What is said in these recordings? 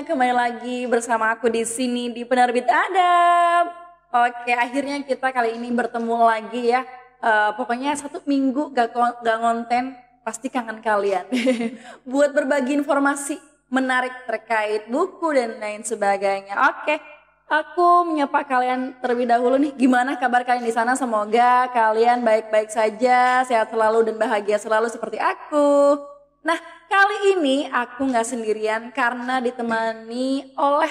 kembali lagi bersama aku di sini di Penerbit Adab. Oke, akhirnya kita kali ini bertemu lagi ya. Pokoknya 1 minggu gak ngonten, pasti kangen kalian. Buat berbagi informasi menarik terkait buku dan lain sebagainya. Oke, aku menyapa kalian terlebih dahulu nih. Gimana kabar kalian di sana? Semoga kalian baik-baik saja, sehat selalu dan bahagia selalu seperti aku. Nah, kali ini aku nggak sendirian karena ditemani oleh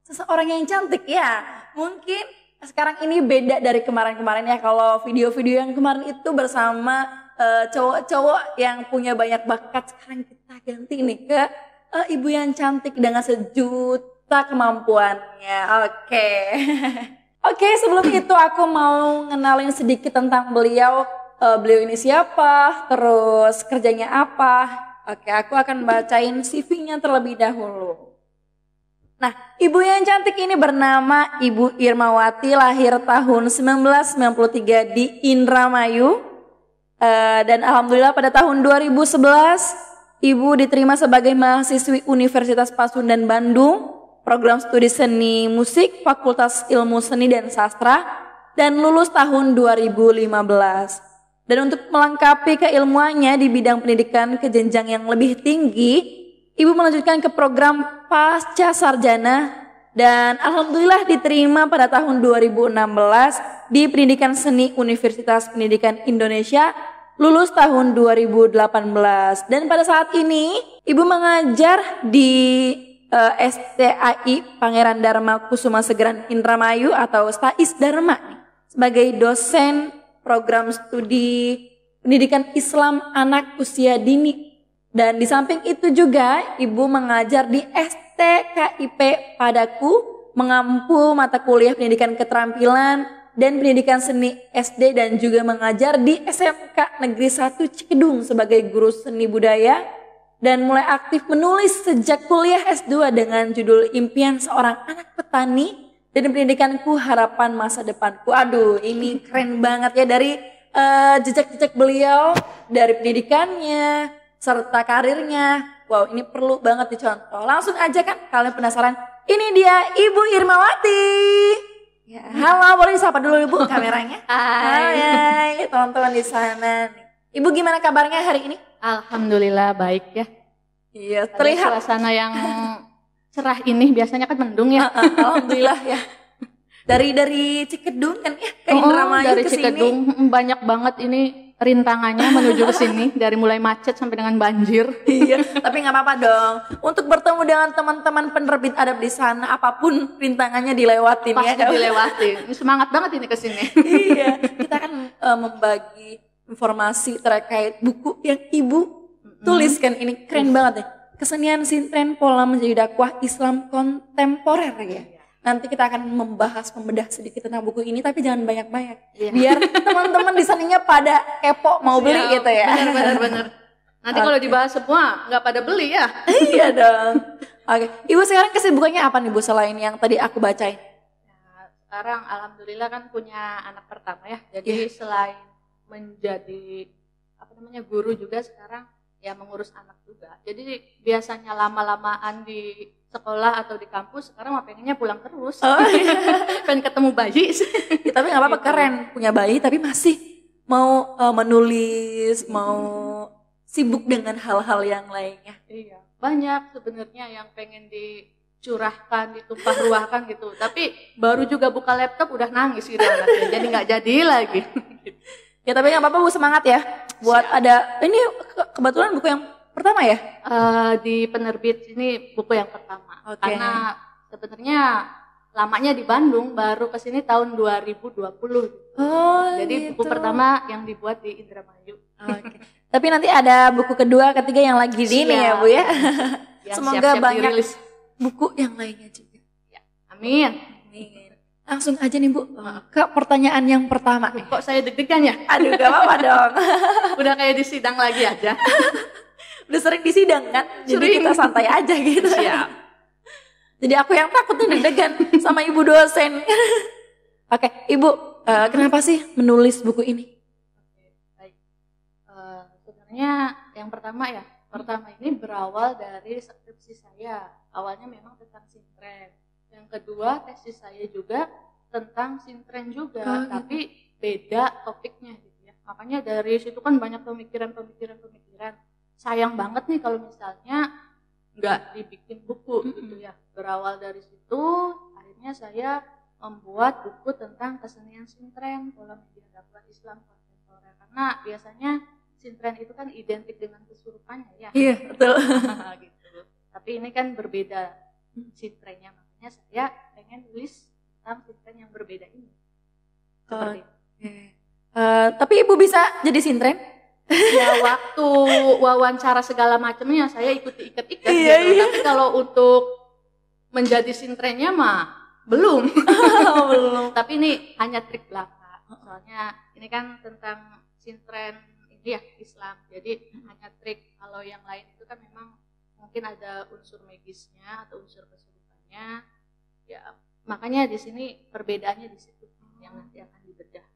seseorang yang cantik ya. Mungkin sekarang ini beda dari kemarin-kemarin ya. Kalau video-video yang kemarin itu bersama cowok-cowok yang punya banyak bakat, sekarang kita ganti nih ke ibu yang cantik dengan sejuta kemampuannya. Oke. Oke, sebelum itu aku mau ngenalin sedikit tentang beliau. Beliau ini siapa, terus kerjanya apa. Oke, aku akan bacain CV-nya terlebih dahulu. Nah, ibu yang cantik ini bernama Ibu Irmawati, lahir tahun 1993 di Indramayu. Dan alhamdulillah pada tahun 2011, Ibu diterima sebagai mahasiswi Universitas Pasundan Bandung, program studi seni musik, Fakultas Ilmu Seni dan Sastra, dan lulus tahun 2015. Dan untuk melengkapi keilmuannya di bidang pendidikan ke jenjang yang lebih tinggi, Ibu melanjutkan ke program Pasca Sarjana dan alhamdulillah diterima pada tahun 2016 di Pendidikan Seni Universitas Pendidikan Indonesia, lulus tahun 2018. Dan pada saat ini Ibu mengajar di STAI Pangeran Dharma Kusuma Segeran Indramayu atau STAIS Dharma sebagai dosen program studi pendidikan Islam anak usia dini. Dan di samping itu juga Ibu mengajar di STKIP Padaku, mengampu mata kuliah pendidikan keterampilan dan pendidikan seni SD, dan juga mengajar di SMK Negeri 1 Cikedung sebagai guru seni budaya, dan mulai aktif menulis sejak kuliah S2 dengan judul Impian Seorang Anak Petani dan Pendidikanku Harapan Masa Depanku. Aduh, ini keren banget ya, dari jejak-jejak beliau, dari pendidikannya serta karirnya. Wow, ini perlu banget dicontoh. Langsung aja kan kalian penasaran? Ini dia Ibu Irmawati. Ya, halo, boleh disapa dulu Ibu kameranya? Hai teman-teman di sana nih. Ibu gimana kabarnya hari ini? Alhamdulillah baik ya. Iya, terlihat suasana yang cerah ini, biasanya kan mendung ya. Alhamdulillah ya. Dari Cikedung kan ya ke Indramayu dari ke sini. Cikedung banyak banget ini rintangannya menuju ke sini, dari mulai macet sampai dengan banjir. Iya, tapi nggak apa-apa dong. Untuk bertemu dengan teman-teman penerbit adab di sana, apapun rintangannya dilewatin. Pasti ya. dilewatin. Semangat banget ini ke sini. Iya, kita kan membagi informasi terkait buku yang Ibu tuliskan. Ini keren banget ya. Kesenian Sintren Pola Menjadi Dakwah Islam Kontemporer ya. Nanti kita akan membedah sedikit tentang buku ini, tapi jangan banyak-banyak. Iya. Biar teman-teman di sananya pada kepo mau beli gitu ya. Benar. Nanti kalau dibahas semua nggak pada beli ya. Iya dong. Oke, Ibu sekarang kesibukannya apa nih Bu selain yang tadi aku bacain? Nah, sekarang alhamdulillah kan punya anak pertama ya. Jadi selain menjadi guru juga, sekarang ya mengurus anak juga. Jadi biasanya lama-lamaan di sekolah atau di kampus, sekarang mah pengennya pulang terus. Oh, iya. Pengen ketemu bayi. Ya, tapi nggak apa-apa, gitu. Keren punya bayi tapi masih mau menulis, mau sibuk dengan hal-hal yang lainnya. Iya, banyak sebenarnya yang pengen dicurahkan, ditumpah ruahkan gitu. Tapi baru juga buka laptop udah nangis gitu anaknya. Jadi nggak jadi lagi. Ya tapi nggak apa-apa Bu, semangat ya. Buat ada ini kebetulan buku yang pertama ya? Di penerbit ini buku yang pertama. Okay. Karena sebenarnya lamanya di Bandung, baru kesini tahun 2020. Oh, jadi gitu. Buku pertama yang dibuat di Indramayu. Okay. Tapi nanti ada buku kedua, ketiga yang lagi di ini ya Bu ya. Semoga banyak dirilis buku yang lainnya juga. Ya. Amin. Langsung aja nih Bu ke pertanyaan yang pertama. Kok saya deg-degan ya? Aduh, gak apa-apa dong. Udah kayak di sidang lagi aja. Udah sering di sidang kan? Jadi kita santai aja gitu. Siap. Jadi aku yang takut nih deg-degan sama Ibu dosen. Oke, Ibu, kenapa sih menulis buku ini? Baik. Sebenarnya yang pertama ya, pertama ini berawal dari skripsi saya. Awalnya memang tentang sintren. Yang kedua tesis saya juga tentang sintren juga, tapi beda topiknya gitu ya. Makanya dari situ kan banyak pemikiran. Sayang banget nih kalau misalnya nggak dibikin buku gitu ya. Berawal dari situ, akhirnya saya membuat buku tentang kesenian sintren, pola media dakwah Islam kontemporer. Karena biasanya sintren itu kan identik dengan kesurupannya ya. Iya, betul. Gitu. Tapi ini kan berbeda sintrennya, makanya saya pengen tulis tentang sintren yang berbeda ini. Seperti itu. Tapi Ibu bisa jadi sintren? Ya waktu wawancara segala macamnya saya ikat gitu. Iya. Tapi kalau untuk menjadi sintrennya mah belum. Belum. Tapi ini hanya trik belaka. Soalnya ini kan tentang sintren ini ya Islam. Jadi hanya trik. Kalau yang lain itu kan memang mungkin ada unsur magisnya atau unsur kesurupannya. Ya makanya di sini perbedaannya di situ yang nanti akan dibedah.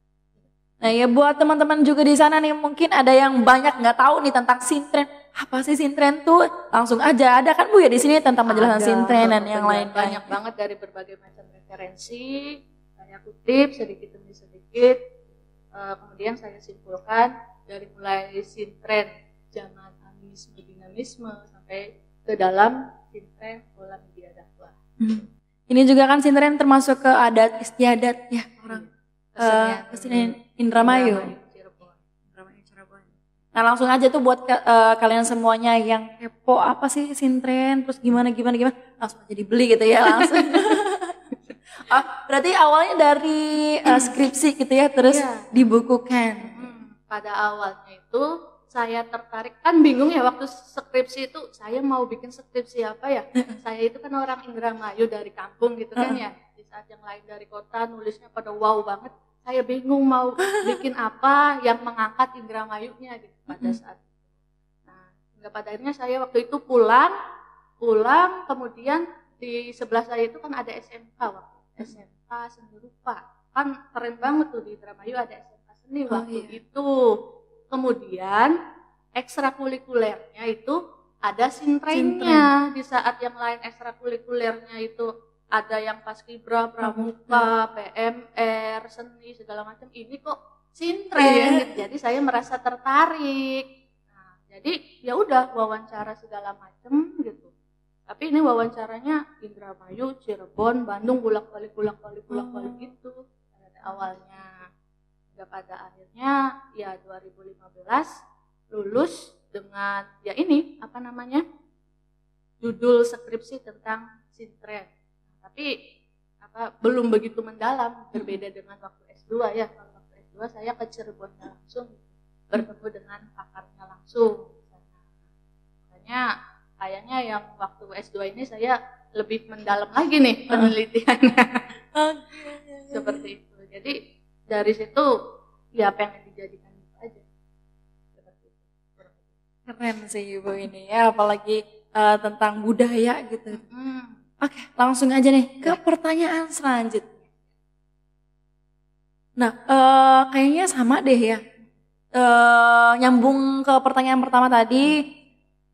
Nah ya buat teman-teman juga di sana nih mungkin ada yang banyak nggak tahu nih tentang sintren. Apa sih sintren tuh? Langsung aja ada kan Bu ya di sini tentang penjelasan sintren dan yang lain. Banyak banget dari berbagai macam referensi. Saya kutip sedikit demi sedikit. Kemudian saya simpulkan dari mulai sintren zaman animisme dinamisme sampai ke dalam sintren pola media dakwah. Ini juga kan sintren termasuk ke adat istiadat ya orang. Kesenian Indramayu. Nah langsung aja tuh buat kalian semuanya yang kepo apa sih sintren, terus gimana langsung aja dibeli gitu ya langsung. Berarti awalnya dari skripsi gitu ya, terus dibukukan. Pada awalnya itu saya tertarik, kan bingung ya waktu skripsi itu saya mau bikin skripsi apa ya. Saya itu kan orang Indramayu dari kampung gitu kan ya. Di saat yang lain dari kota nulisnya pada wow banget. Saya bingung mau bikin apa yang mengangkat Indramayunya gitu pada saat itu. Nah, hingga pada akhirnya saya waktu itu pulang kemudian di sebelah saya itu kan ada SMK waktu SMK Seni Rupa. Kan keren banget tuh di Indramayu ada SMK Seni waktu itu. Kemudian ekstrakurikulernya itu ada sintrennya. Di saat yang lain ekstrakurikulernya itu ada yang paskibra, pramuka, PMR, seni segala macam. Ini kok sintren. Jadi saya merasa tertarik. Nah, jadi ya udah wawancara segala macam gitu. Tapi ini wawancaranya Indramayu, Cirebon, Bandung bolak-balik gitu awalnya. Hingga pada akhirnya ya 2015 lulus dengan ya ini apa namanya? Judul skripsi tentang sintren. Tapi belum begitu mendalam, berbeda dengan waktu S2 ya. Kalau waktu S2 saya ke Cirebonnya langsung bertemu dengan pakarnya langsung. Makanya kayaknya yang waktu S2 ini saya lebih mendalam lagi nih penelitiannya. Seperti itu. Jadi dari situ ya pengen dijadikan itu aja. Seperti itu. Keren sih Ibu ini ya, apalagi tentang budaya gitu. Oke, langsung aja nih ke pertanyaan selanjutnya. Nah, kayaknya sama deh ya. Nyambung ke pertanyaan pertama tadi,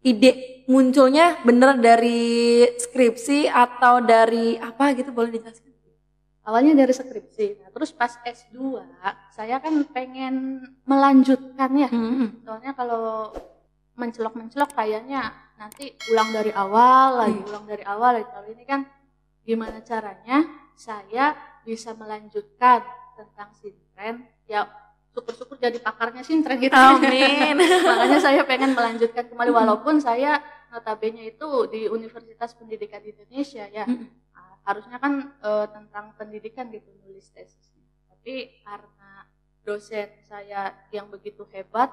ide munculnya bener dari skripsi atau dari apa gitu, boleh dijelaskan? Awalnya dari skripsi. Nah, terus pas S2, saya kan pengen melanjutkan ya. Soalnya kalau mencelok-mencelok kayaknya nanti ulang dari awal lagi. Kalau ini kan gimana caranya saya bisa melanjutkan tentang sintren, ya syukur-syukur jadi pakarnya sintren gitu. Amin. Makanya saya pengen melanjutkan kembali walaupun saya notabene itu di Universitas Pendidikan Indonesia ya. Harusnya kan tentang pendidikan gitu nulis tesisnya. Tapi karena dosen saya yang begitu hebat,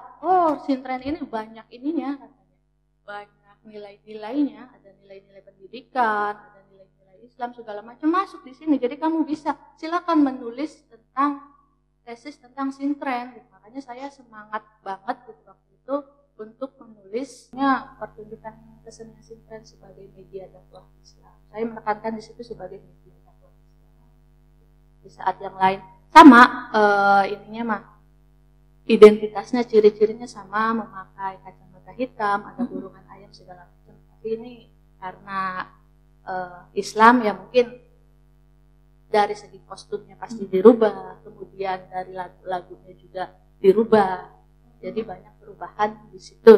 sintren ini banyak ininya katanya. Banyak nilai-nilainya, ada nilai-nilai pendidikan, ada nilai-nilai Islam segala macam masuk di sini. Jadi kamu bisa silakan menulis tentang tesis tentang sintren. Gitu. Makanya saya semangat banget gitu waktu itu untuk menulisnya pertunjukan kesenian sintren sebagai media dakwah Islam. Saya menekankan di situ sebagai media dakwah Islam. Di saat yang lain sama ininya mah identitasnya, ciri-cirinya sama, memakai kacamata hitam, ada burungan ayam segala macam. Tapi ini karena Islam ya mungkin dari segi kostumnya pasti dirubah, kemudian dari lagu-lagunya juga dirubah. Jadi banyak perubahan di situ.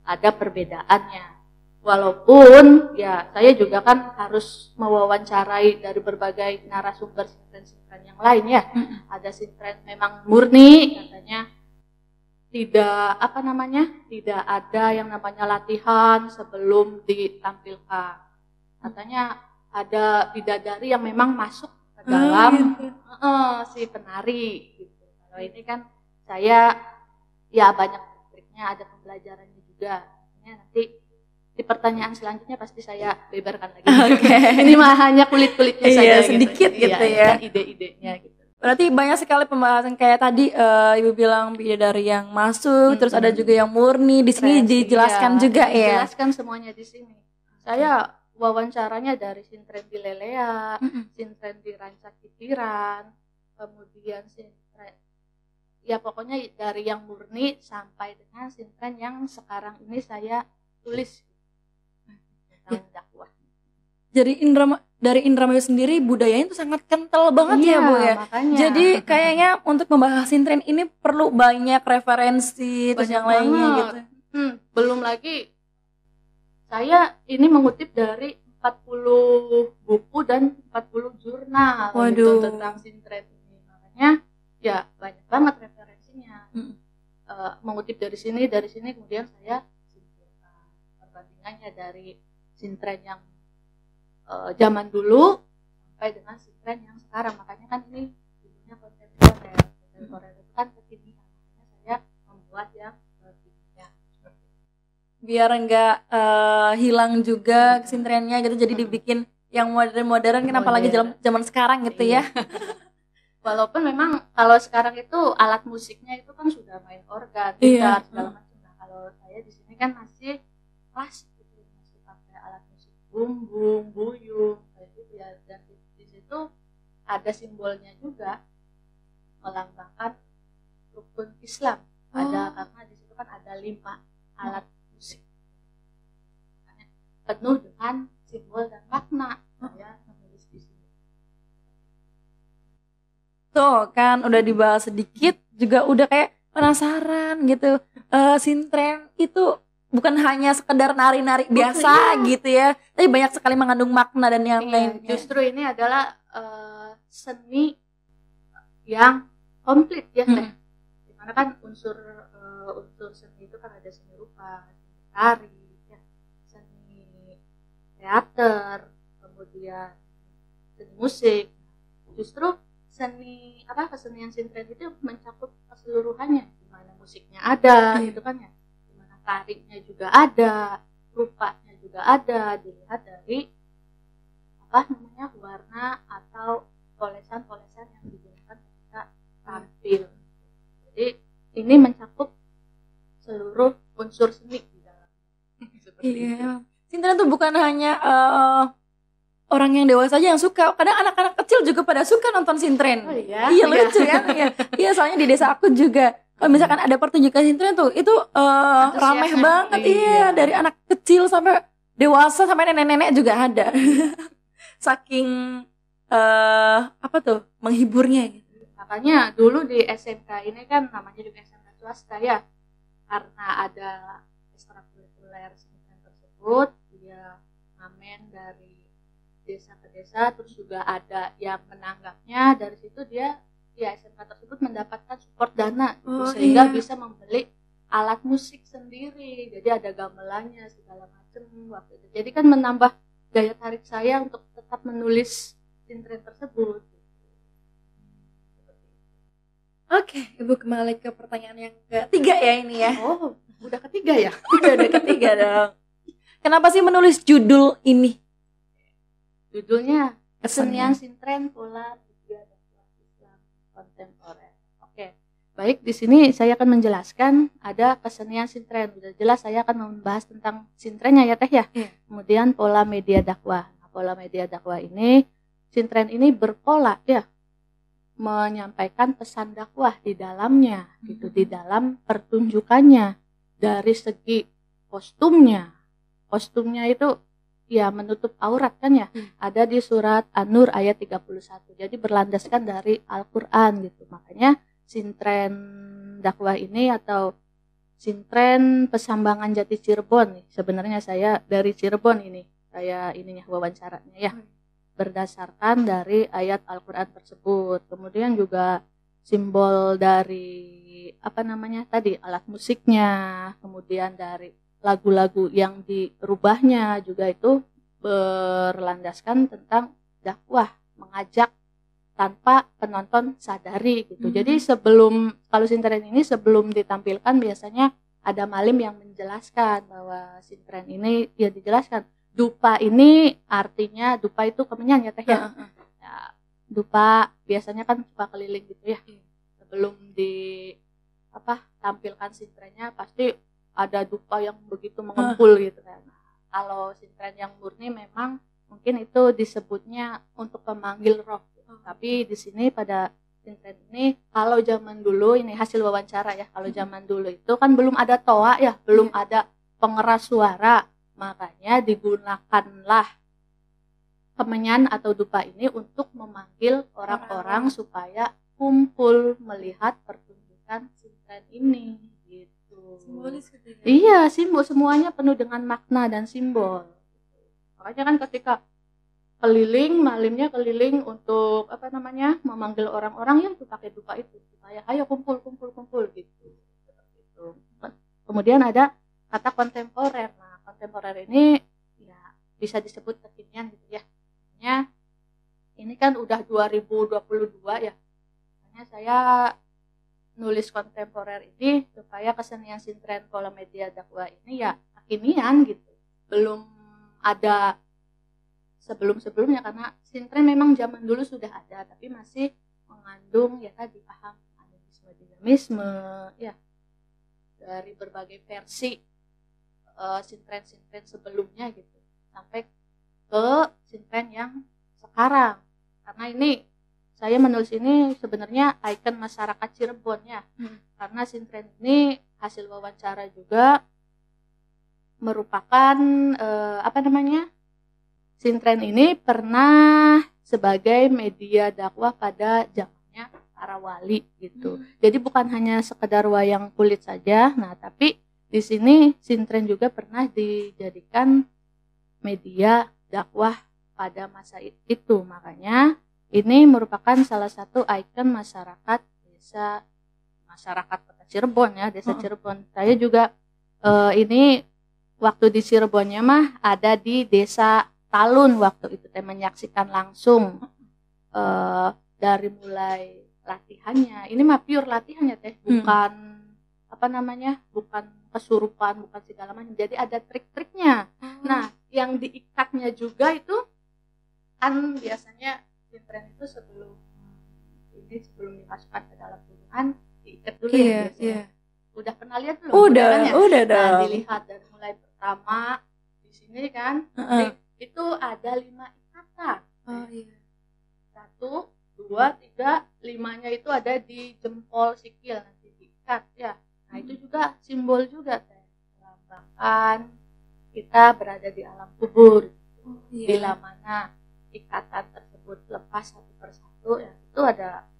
Ada perbedaannya. Walaupun ya saya juga kan harus mewawancarai dari berbagai narasumber sintren-sintren yang lain ya. Ada sintren memang murni katanya tidak ada yang namanya latihan sebelum ditampilkan. Katanya ada bidadari yang memang masuk ke dalam si penari gitu. Kalau ini kan saya ya banyak triknya, ada pembelajarannya juga. Nanti di pertanyaan selanjutnya pasti saya beberkan lagi. Ini mah hanya kulit-kulitnya saja sedikit gitu ya. Ide-idenya gitu. Berarti banyak sekali pembahasan kayak tadi Ibu bilang bidadari yang masuk, terus ada juga yang murni. Di sini dijelaskan juga ya. Dijelaskan semuanya di sini. Saya wawancaranya dari sintren di Lelea, sintren di Rancak Kitiran, kemudian sintren ya pokoknya dari yang murni sampai dengan sintren yang sekarang ini saya tulis tentang dakwah. Jadi dari Indramayu sendiri budayanya itu sangat kental banget ya Bu ya. Makanya. Jadi kayaknya untuk membahas sintren ini perlu banyak referensi terus yang lainnya gitu. Belum lagi saya ini mengutip dari 40 buku dan 40 jurnal gitu, tentang sintren ini. Makanya ya banyak banget referensinya. Mengutip dari sini kemudian saya simpulkan perbandingannya dari sintren yang zaman dulu sampai dengan sintren yang sekarang. Makanya kan ini judulnya kontemporer. Kontemporer itu kan kekinian. Makanya saya membuat yang kekinian. Biar enggak hilang juga sintrennya gitu, jadi dibikin yang modern-modern kan, apalagi zaman sekarang gitu ya. Walaupun memang kalau sekarang itu alat musiknya itu kan sudah main organ, gitar, segala macam. Nah, kalau saya di sini kan masih klasik gitu, masih pakai alat musik bumbung, buyung, kayak gitu ya. Dan di situ ada simbolnya juga melambangkan rukun Islam. Ada karena di situ kan ada 5 alat musik. Penuh dengan simbol dan makna. Saya menulis di sini. Tuh kan udah dibahas sedikit juga udah kayak penasaran gitu. Sintren itu bukan hanya sekedar nari-nari biasa gitu ya, tapi banyak sekali mengandung makna dan yang lain. Justru ini adalah seni yang komplit ya, dimana kan unsur seni itu kan ada seni rupa, seni tari, ya, seni teater, kemudian seni musik. Justru kesenian sintren itu mencakup keseluruhannya, di mana musiknya ada gitu kan ya, di mana tariknya juga ada, rupanya juga ada, dilihat dari warna atau polesan-polesan yang digunakan ketika tampil. Jadi ini mencakup seluruh unsur seni di dalam. Sintren tuh bukan hanya orang yang dewasa aja yang suka, kadang anak-anak kecil juga pada suka nonton sintren. Iya lucu kan? Iya, soalnya di desa aku juga kalau misalkan ada pertunjukan sintren tuh itu ramai banget. Iya, dari anak kecil sampai dewasa sampai nenek-nenek juga ada. Saking menghiburnya gitu. Makanya dulu di SMK ini kan namanya juga SMK swasta ya, karena ada ekstrakurikuler sintren tersebut, dia ngamen dari desa ke desa, terus juga ada yang menanggapnya. Dari situ dia SMK tersebut mendapatkan support dana gitu, sehingga bisa membeli alat musik sendiri, jadi ada gamelannya segala macam waktu itu. Jadi kan menambah daya tarik saya untuk tetap menulis sintren tersebut. Oke, Ibu kembali ke pertanyaan yang ketiga ya ini ya. Oh, udah ketiga ya? Udah ketiga dong. Kenapa sih menulis judul ini? Judulnya Kesenian Sintren Pola Media Dakwah Islam Kontemporer. Oke. Baik, di sini saya akan menjelaskan ada kesenian sintren. Sudah jelas saya akan membahas tentang sintrennya ya Teh ya. Kemudian pola media dakwah. Nah, pola media dakwah ini, sintren ini berpola ya, menyampaikan pesan dakwah di dalamnya gitu, di dalam pertunjukannya, dari segi kostumnya itu ya menutup aurat kan ya, ada di surat An-Nur ayat 31. Jadi berlandaskan dari Al-Qur'an gitu. Makanya sintren dakwah ini atau sintren Pesambangan Jati Cirebon nih. Sebenarnya saya dari Cirebon ini. Saya ininya wawancaranya ya. Berdasarkan dari ayat Al-Qur'an tersebut. Kemudian juga simbol dari tadi alat musiknya, kemudian dari lagu-lagu yang dirubahnya juga itu berlandaskan tentang dakwah, mengajak tanpa penonton sadari gitu. Jadi kalau sintren ini sebelum ditampilkan biasanya ada malim yang menjelaskan bahwa sintren ini ya dijelaskan. Dupa ini artinya dupa itu kemenyan ya teh ya. Ya, dupa biasanya kan suka keliling gitu ya. Sebelum tampilkan sintrennya pasti ada dupa yang begitu mengempul gitu kan. Kalau sintren yang murni memang mungkin itu disebutnya untuk pemanggil roh. Tapi di sini pada sintren ini kalau zaman dulu ini hasil wawancara ya. Kalau zaman dulu itu kan belum ada toa ya, belum ada pengeras suara. Makanya digunakanlah kemenyan atau dupa ini untuk memanggil orang-orang supaya kumpul melihat pertunjukan sintren ini gitu. Simbolis gitu ya? Iya, simbol, semuanya penuh dengan makna dan simbol. Makanya kan ketika malimnya keliling untuk memanggil orang-orang ya itu pakai dupa itu supaya ayo kumpul gitu. Seperti itu. Kemudian ada kata kontemporer. Nah, kontemporer ini ya bisa disebut kekinian gitu ya. Ini kan udah 2022 ya. Makanya saya nulis kontemporer ini supaya kesenian sintren pola media dakwah ini ya kekinian gitu. Belum ada sebelum-sebelumnya karena sintren memang zaman dulu sudah ada tapi masih mengandung ya tadi paham animisme, dinamisme ya dari berbagai versi sintren sebelumnya gitu sampai ke sintren yang sekarang. Karena ini saya menulis ini sebenarnya ikon masyarakat Cirebon ya. Karena sintren ini hasil wawancara juga merupakan sintren ini pernah sebagai media dakwah pada zamannya para wali gitu. Jadi bukan hanya sekedar wayang kulit saja. Nah, tapi di sini sintren juga pernah dijadikan media dakwah pada masa itu. Makanya ini merupakan salah satu ikon masyarakat Kota Cirebon ya, desa Cirebon. Saya juga ini waktu di Cirebonnya mah ada di desa Talun waktu itu menyaksikan langsung dari mulai latihannya. Ini mah pure latihannya teh, bukan bukan kesurupan, bukan segala macam. Jadi ada trik-triknya. Nah, yang diikatnya juga itu kan biasanya sintren itu sebelum dimasukkan ke dalam turunan diikat dulu ya biasanya. Udah pernah lihat belum? Udah dong. Nah, dilihat dari mulai pertama di sini kan, itu ada 5 ikatan. 1, 2, 3, 5-nya itu ada di jempol sikil nanti diikat ya. Nah, itu juga simbol juga teh. Melambangkan kita berada di alam kubur. Bila mana ikatan tersebut lepas satu persatu ya, itu ada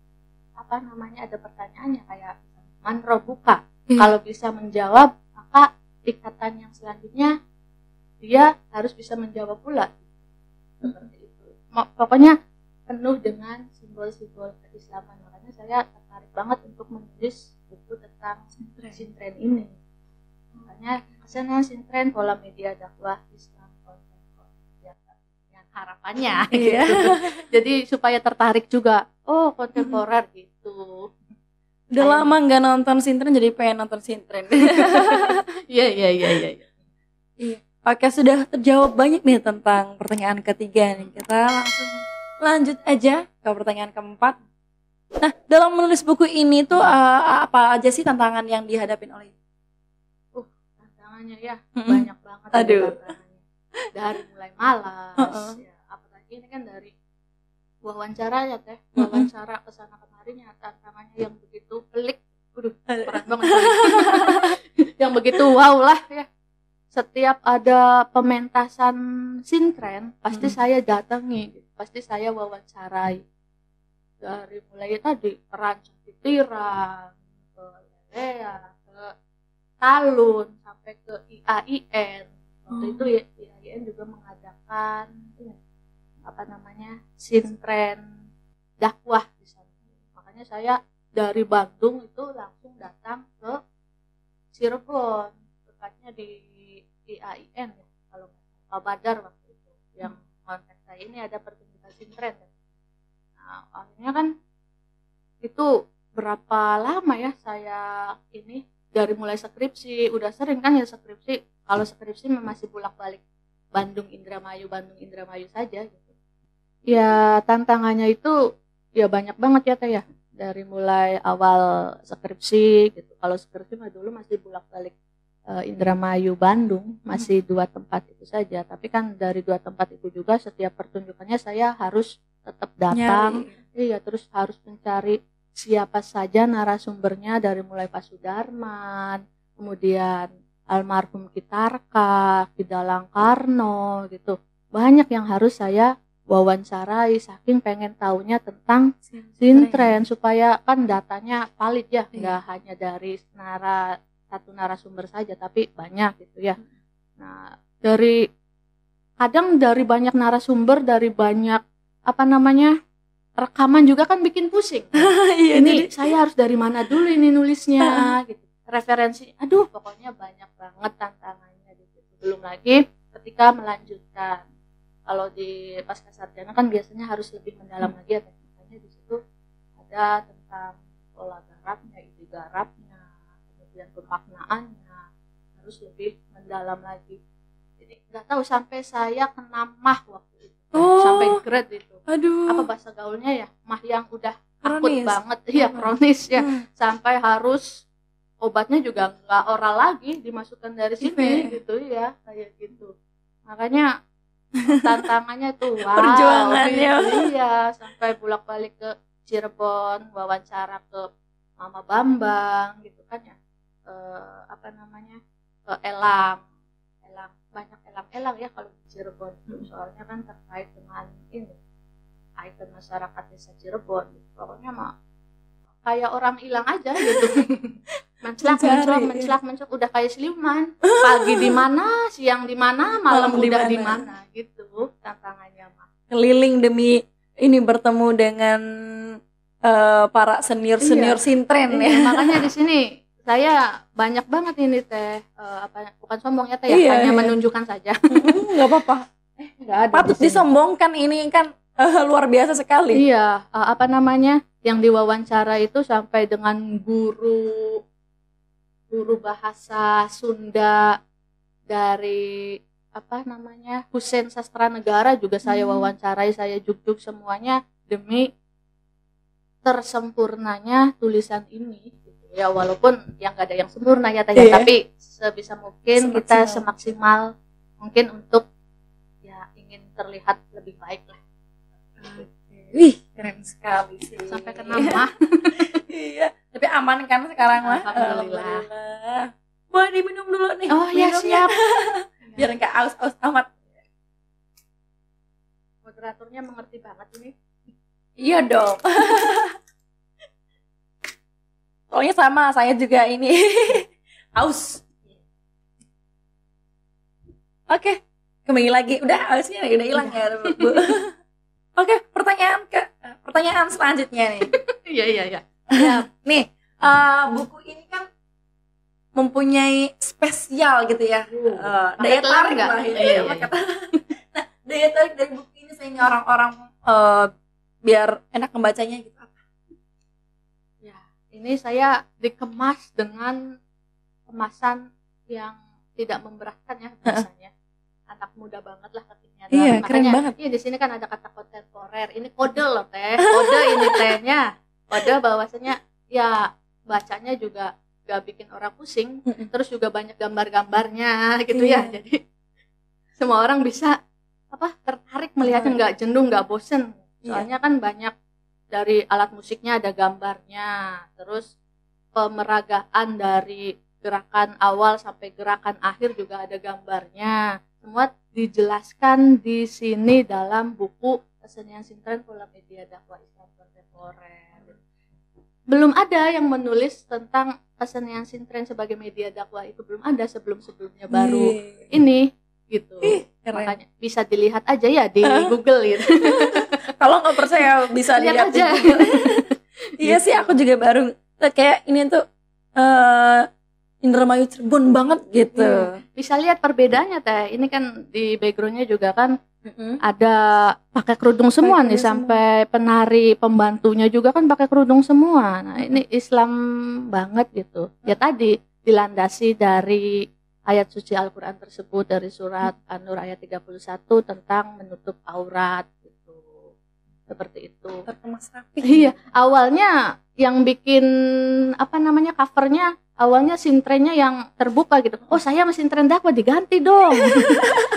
ada pertanyaannya kayak man robuka. Kalau bisa menjawab maka ikatan yang selanjutnya dia harus bisa menjawab pula. Seperti itu. Pokoknya penuh dengan simbol-simbol keislaman. Makanya saya tertarik banget untuk menulis buku tentang sintren ini. Makanya kesana sintren pola media dakwah Islam kontemporer. Dengan harapannya gitu. Jadi supaya tertarik juga. Oh, kontemporer gitu. Udah lama nggak nonton sintren jadi pengen nonton sintren. Iya. Oke, sudah terjawab banyak nih tentang pertanyaan ketiga nih. Kita langsung lanjut aja ke pertanyaan keempat. Nah, dalam menulis buku ini tuh apa aja sih tantangan yang dihadapin oleh? Tantangannya ya banyak banget. Aduh. Tantangannya. Dari mulai malas, ya, apalagi ini kan dari wawancara ya teh, wawancara kesana kemarinya tantangannya yang begitu pelik, keren banget. Yang begitu wow lah ya. setiap ada pementasan sintren pasti saya datangi gitu. Pasti saya wawancarai dari mulai tadi perancang titiran ke lelea ke talun sampai ke IAIN. Waktu itu IAIN juga mengadakan sintren dakwah di sana. Makanya saya dari Bandung itu langsung datang ke Cirebon, tepatnya di IAIN ya, kalau Pak Badar waktu itu yang kontak saya, ini ada pertunjukan sintren. Nah, akhirnya kan itu berapa lama ya saya ini dari mulai skripsi, udah sering kan ya skripsi. Kalau skripsi masih bolak-balik Bandung Indramayu saja gitu. Ya tantangannya itu ya banyak banget ya Teh ya. Dari mulai awal skripsi gitu. Kalau skripsi mah dulu masih bolak-balik Indramayu Bandung, masih 2 tempat itu saja. Tapi kan dari 2 tempat itu juga setiap pertunjukannya saya harus tetap datang. Iya, terus harus mencari siapa saja narasumbernya dari mulai Pak Sudarman, kemudian almarhum Kitarka, Kidalang Karno gitu. Banyak yang harus saya wawancarai saking pengen taunya tentang sintren supaya kan datanya valid ya, nggak hanya dari satu narasumber saja tapi banyak gitu ya. Nah, kadang dari banyak narasumber, dari banyak rekaman juga kan bikin pusing. Iya, ini jadi saya harus dari mana dulu ini nulisnya gitu. Referensi, aduh pokoknya banyak banget tantangannya gitu. Belum lagi ketika melanjutkan. Kalau di pasca sarjana kan biasanya harus lebih mendalam lagi ya, makanya di situ ada tentang pola garapnya, ide garapnya, kemudian pemaknaannya harus lebih mendalam lagi. Jadi nggak tahu sampai saya kena mah waktu itu, sampai grade itu. Aduh. Apa bahasa gaulnya ya, mah yang udah akut banget, iya kronis ya, sampai harus obatnya juga nggak oral lagi, dimasukkan dari sini gitu ya, kayak gitu. Makanya tantangannya tuh perjuangannya gitu, iya, sampai bolak-balik ke Cirebon wawancara ke Mama Bambang gitu kan ya, ke Elang banyak elang ya kalau di Cirebon soalnya kan terkait dengan ini ikon masyarakat desa Cirebon gitu. Pokoknya mah kayak orang hilang aja gitu. menclak udah kayak siluman, pagi di mana, siang di mana, malam udah di mana gitu tantangannya mah. Keliling demi ini bertemu dengan para senior sintren ya. Makanya di sini saya banyak banget ini Teh, bukan sombong ya Teh ya, hanya menunjukkan saja. Nggak apa-apa. Nggak ada. Patut disombongkan, ini kan luar biasa sekali. Iya, yang diwawancara itu sampai dengan guru bahasa Sunda dari Husein Sastra Negara juga saya wawancarai, saya juk semuanya demi tersempurnanya tulisan ini gitu. Ya walaupun yang nggak ada yang sempurna ya tapi sebisa mungkin kita semaksimal mungkin untuk ya ingin terlihat lebih baik lah. Wih, keren sekali sih. Sampai kena mah. Iya, tapi aman kan sekarang mah? Alhamdulillah. Boleh diminum dulu nih. Oh ya siap. Biar nggak aus amat. Moderatornya mengerti banget ini. Iya dong. Soalnya sama, saya juga ini aus. Oke, kembali lagi. Udah ausnya udah hilang ya, Bu. Oke, pertanyaan selanjutnya nih. Iya. Ya, nih, buku ini kan mempunyai spesial gitu ya. Daya tarik lah. Iya. Nah, daya tarik dari buku ini sehingga orang-orang biar enak membacanya gitu apa? Ya, ini saya dikemas dengan kemasan yang tidak memberatkan ya biasanya. Anak muda banget lah katanya. Iya, keren banget. Iya, di sini kan ada kata kontemporer. Ini kode loh Teh. Kode ini Tehnya. Kode bahwasanya ya bacanya juga gak bikin orang pusing. Terus juga banyak gambar-gambarnya gitu ya. Jadi semua orang bisa tertarik melihatnya, nggak jenuh, nggak bosen. Soalnya kan banyak dari alat musiknya ada gambarnya. Terus pemeragaan dari gerakan awal sampai gerakan akhir juga ada gambarnya. Semua dijelaskan di sini dalam buku Kesenian Sintren Pola Media Dakwah Islam Kontemporer. Belum ada yang menulis tentang kesenian sintren sebagai media dakwah, itu belum ada sebelumnya baru ini gitu. Makanya bisa dilihat aja ya di Google gitu. Kalau nggak percaya bisa lihat dilihat aja. di Google. Iya sih, aku juga baru kayak ini tuh Indramayu Cirebon banget gitu. Bisa lihat perbedaannya Teh. Ini kan di backgroundnya juga kan ada pakai kerudung semua nih, sampai penari pembantunya juga kan pakai kerudung semua. Nah ini Islam banget gitu. Ya tadi dilandasi dari ayat suci Al-Quran tersebut, dari surat An-Nur ayat 31 tentang menutup aurat gitu. Seperti itu. Terkemas rapi. Iya, awalnya yang bikin covernya awalnya sintrennya yang terbuka gitu. Oh, saya sama sintren dakwah diganti dong.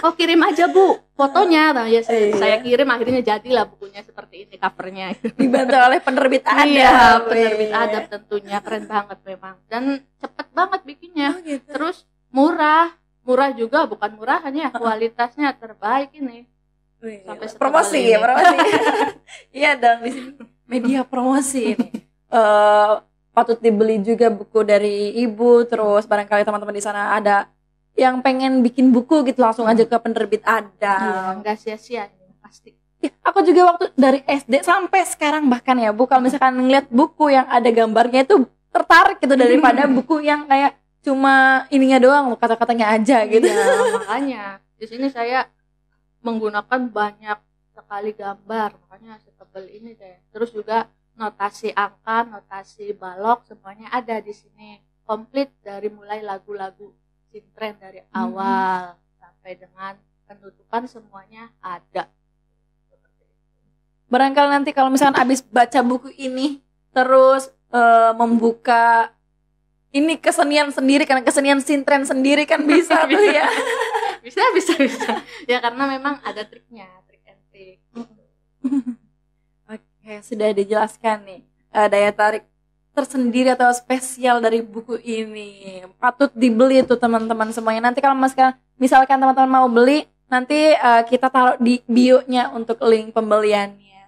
Oh, kirim aja Bu fotonya. Nah, ya saya kirim, akhirnya jadilah bukunya seperti ini covernya. Dibantu oleh penerbit adab. Iya, penerbit adab tentunya, keren banget memang. Dan cepet banget bikinnya. Gitu. Terus murah juga, bukan murah hanya kualitasnya terbaik ini. Sampai promosi ya, promosi. Iya dong, di sini media promosi ini. Patut dibeli juga buku dari Ibu. Terus barangkali teman-teman di sana ada yang pengen bikin buku gitu, langsung aja ke penerbit adab. Iya, nggak sia-sia ini pasti. Ya, aku juga waktu dari SD sampai sekarang bahkan ya Bu, kalau misalkan ngeliat buku yang ada gambarnya itu tertarik gitu daripada buku yang kayak cuma ininya doang, kata-katanya aja gitu. Ya, makanya di sini saya menggunakan banyak sekali gambar, makanya setebal ini deh. Terus juga notasi angka, notasi balok, semuanya ada di sini. Komplit dari mulai lagu-lagu sintren dari awal sampai dengan penutupan semuanya ada. Barangkali nanti kalau misalkan abis baca buku ini terus membuka ini kesenian sendiri, karena kesenian sintren sendiri kan bisa tuh ya. Bisa. Ya karena memang ada triknya, trik and trick. Oke, sudah dijelaskan nih daya tarik tersendiri atau spesial dari buku ini. Patut dibeli tuh teman-teman semuanya. Nanti kalau misalkan teman-teman mau beli, nanti kita taruh di bio-nya untuk link pembeliannya.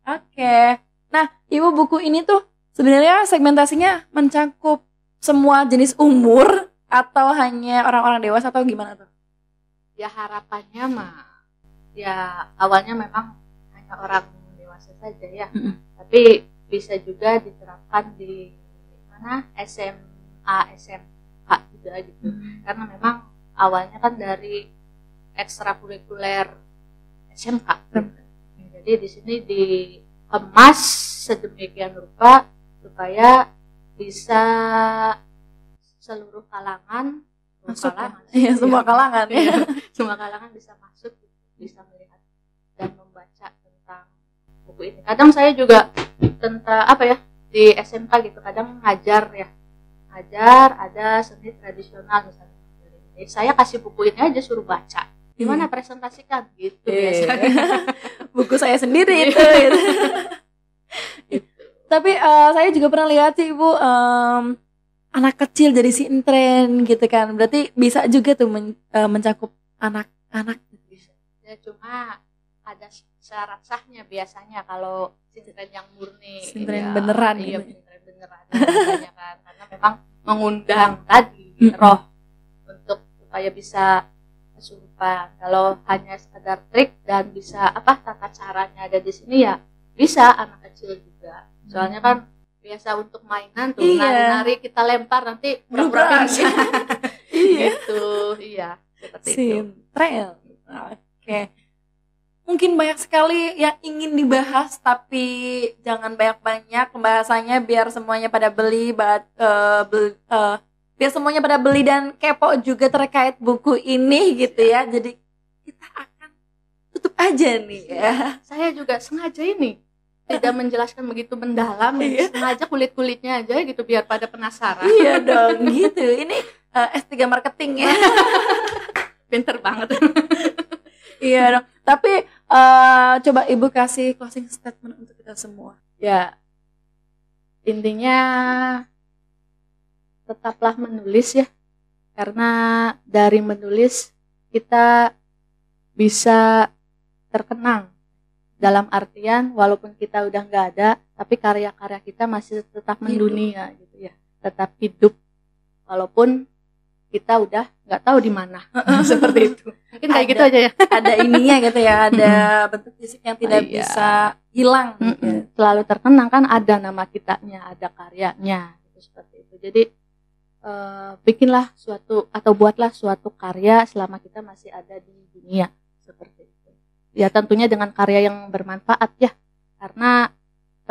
Oke. Nah, Ibu, buku ini tuh sebenarnya segmentasinya mencakup semua jenis umur atau hanya orang-orang dewasa atau gimana tuh? Ya harapannya mah ya awalnya memang hanya orang dewasa saja ya. Tapi bisa juga diterapkan di mana SMA, SMK juga gitu. Karena memang awalnya kan dari ekstrakurikuler SMK. Jadi di sini dikemas sedemikian rupa supaya bisa seluruh kalangan masuk ya? Semua kalangan ya. Semua kalangan bisa masuk, bisa melihat dan membaca tentang buku ini. Kadang saya juga tentang di SMK gitu, kadang ngajar ada seni tradisional misalnya. Jadi saya kasih buku ini aja, suruh baca. Gimana presentasikan gitu biasanya. Buku saya sendiri itu. Tapi saya juga pernah lihat sih Ibu, anak kecil jadi sintren gitu kan. Berarti bisa juga tuh mencakup anak-anak. Bisa. Ya cuma ada syarat sahnya biasanya kalau sintren yang murni. Sintren beneran. Iya, sintren beneran biasanya kan. Karena memang mengundang tadi roh untuk supaya bisa kesurupan. Kalau hanya sekedar trik dan bisa tata caranya ada di sini ya bisa anak kecil juga. Soalnya kan biasa untuk mainan tuh, nari-nari kita lempar nanti pura-pura bisa. Gitu, iya. Seperti sintren. Oke. Mungkin banyak sekali yang ingin dibahas, tapi jangan banyak-banyak pembahasannya biar semuanya pada biar semuanya pada beli dan kepo juga terkait buku ini gitu ya. Jadi kita akan tutup aja nih ya. Saya juga sengaja ini tidak menjelaskan begitu mendalam, sengaja kulit-kulitnya aja gitu biar pada penasaran. Iya dong gitu. Ini S3 marketing ya. Pinter banget. Iya dong. Tapi coba Ibu kasih closing statement untuk kita semua. Ya, intinya tetaplah menulis ya, karena dari menulis kita bisa terkenang, dalam artian walaupun kita udah nggak ada, tapi karya-karya kita masih tetap mendunia gitu ya, tetap hidup walaupun kita udah nggak tahu di mana. Seperti itu mungkin kayak gitu aja ya. Ada ininya gitu ya, ada bentuk fisik yang tidak bisa hilang gitu. Selalu terkenang kan, ada nama kitanya, ada karyanya gitu, seperti itu. Jadi bikinlah suatu atau buatlah suatu karya selama kita masih ada di dunia, seperti itu ya. Tentunya dengan karya yang bermanfaat ya, karena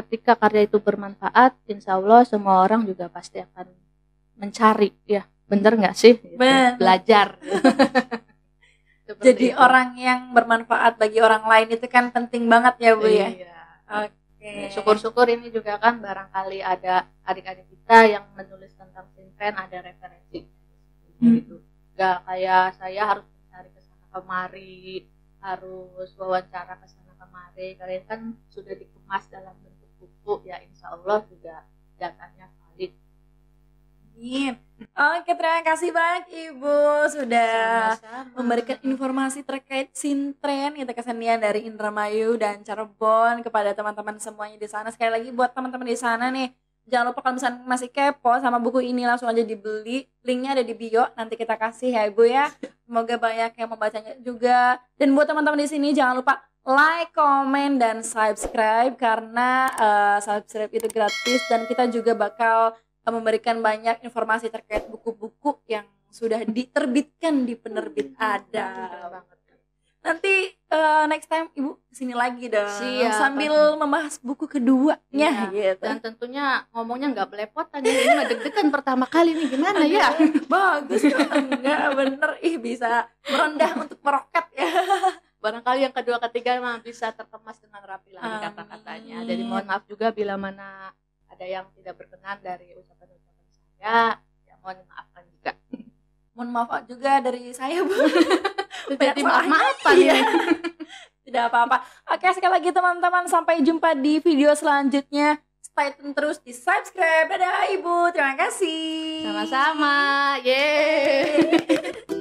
ketika karya itu bermanfaat, insya Allah semua orang juga pasti akan mencari ya. Bener nggak sih? Gitu. Belajar. Jadi itu. Orang yang bermanfaat bagi orang lain itu kan penting banget ya Bu ya. Iya. Oke. Syukur-syukur ini juga kan barangkali ada adik-adik kita yang menulis tentang Sinten, ada referensi. Gitu. Gak kayak saya harus mencari ke sana kemari, harus wawancara ke sana kemari. Kalian kan sudah dikemas dalam bentuk buku ya, insya Allah juga datanya valid. Oke, terima kasih banyak Ibu sudah memberikan informasi terkait Sintren, itu kesenian dari Indramayu dan Cirebon kepada teman-teman semuanya di sana. Sekali lagi buat teman-teman di sana nih, jangan lupa kalau misalnya masih kepo sama buku ini, langsung aja dibeli. Linknya ada di bio, nanti kita kasih ya Ibu ya. Semoga banyak yang membacanya juga. Dan buat teman-teman di sini jangan lupa like, comment, dan subscribe, karena subscribe itu gratis dan kita juga bakal memberikan banyak informasi terkait buku-buku yang sudah diterbitkan di penerbit Adam. Nanti next time Ibu kesini lagi dong. Siap, sambil membahas buku keduanya gitu. Dan tentunya ngomongnya nggak belepotan ya, ini mah deg-degan pertama kali nih, gimana ya? Bagus ya, enggak bener, bisa merendah untuk meroket ya. Barangkali yang kedua ketiga mah bisa terkemas dengan rapi lagi kata-katanya. Jadi mohon maaf juga bila mana ada yang tidak berkenan dari ucapan-ucapan saya, ya mohon maafkan juga. Mohon maaf juga dari saya Bu. Jadi maaf-maafan ya. Tidak apa-apa. Oke, sekali lagi teman-teman, sampai jumpa di video selanjutnya. Stay tune terus, di subscribe. Dadah Ibu, terima kasih. Sama-sama. Yeay.